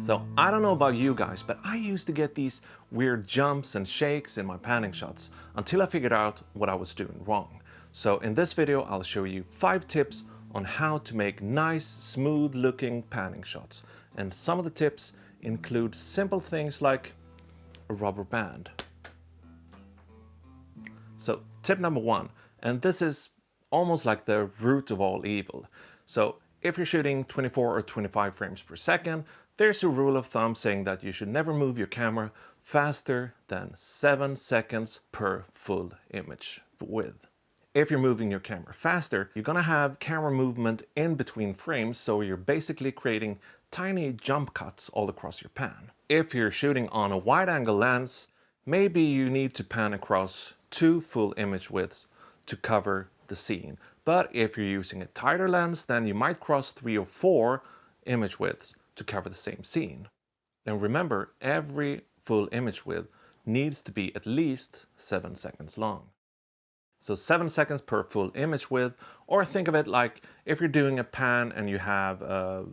So I don't know about you guys, but I used to get these weird jumps and shakes in my panning shots until I figured out what I was doing wrong. So in this video, I'll show you 5 tips on how to make nice, smooth looking panning shots. And some of the tips include simple things like a rubber band. So tip number 1, and this is almost like the root of all evil. So if you're shooting 24 or 25 frames per second, there's a rule of thumb saying that you should never move your camera faster than 7 seconds per full image width. If you're moving your camera faster, you're gonna have camera movement in between frames, so you're basically creating tiny jump cuts all across your pan. If you're shooting on a wide-angle lens, maybe you need to pan across 2 full image widths to cover the scene. But if you're using a tighter lens, then you might cross 3 or 4 image widths to cover the same scene. And remember, every full image width needs to be at least 7 seconds long. So 7 seconds per full image width, or think of it like if you're doing a pan and you have a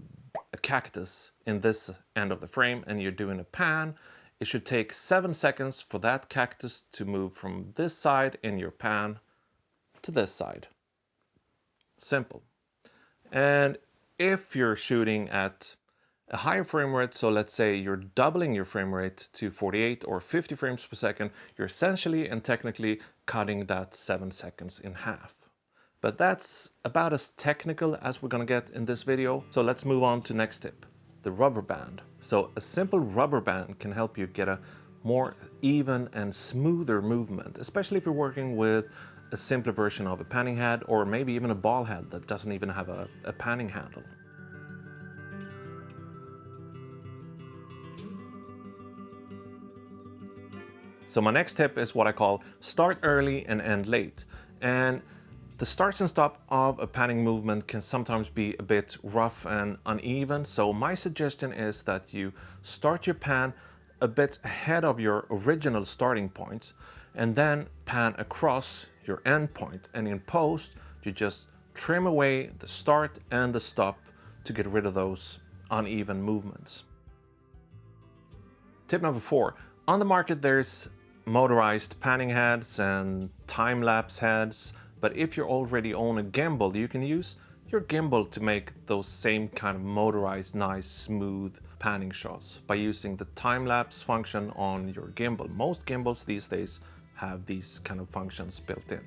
cactus in this end of the frame and you're doing a pan, it should take 7 seconds for that cactus to move from this side in your pan to this side. Simple. And if you're shooting at a higher frame rate, so let's say you're doubling your frame rate to 48 or 50 frames per second, you're essentially and technically cutting that 7 seconds in half. But that's about as technical as we're gonna get in this video. So let's move on to next tip, the rubber band. So a simple rubber band can help you get a more even and smoother movement, especially if you're working with a simpler version of a panning head or maybe even a ball head that doesn't even have a panning handle. So my next tip is what I call start early and end late. And the start and stop of a panning movement can sometimes be a bit rough and uneven. So my suggestion is that you start your pan a bit ahead of your original starting point and then pan across your end point. And in post, you just trim away the start and the stop to get rid of those uneven movements. Tip number 4, on the market there's motorized panning heads and time-lapse heads, but if you already own a gimbal, you can use your gimbal to make those same kind of motorized, nice, smooth panning shots by using the time-lapse function on your gimbal. Most gimbals these days have these kind of functions built in.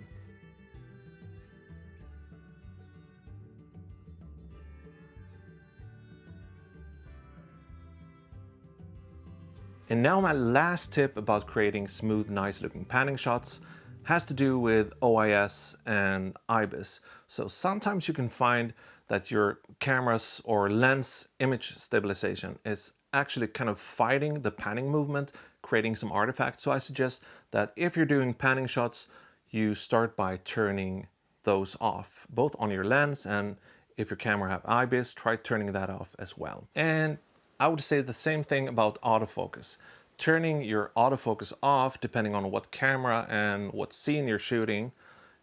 And now my last tip about creating smooth, nice looking panning shots has to do with OIS and IBIS. So sometimes you can find that your camera's or lens image stabilization is actually kind of fighting the panning movement, creating some artifacts. So I suggest that if you're doing panning shots, you start by turning those off, both on your lens, and if your camera have IBIS, try turning that off as well. And I would say the same thing about autofocus. Turning your autofocus off, depending on what camera and what scene you're shooting,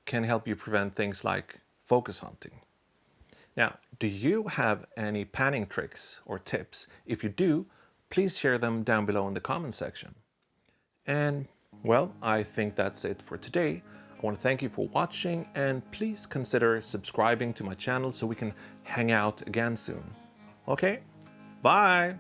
can help you prevent things like focus hunting. Now, do you have any panning tricks or tips? If you do, please share them down below in the comment section. And well, I think that's it for today. I want to thank you for watching, and please consider subscribing to my channel so we can hang out again soon. Okay? Bye!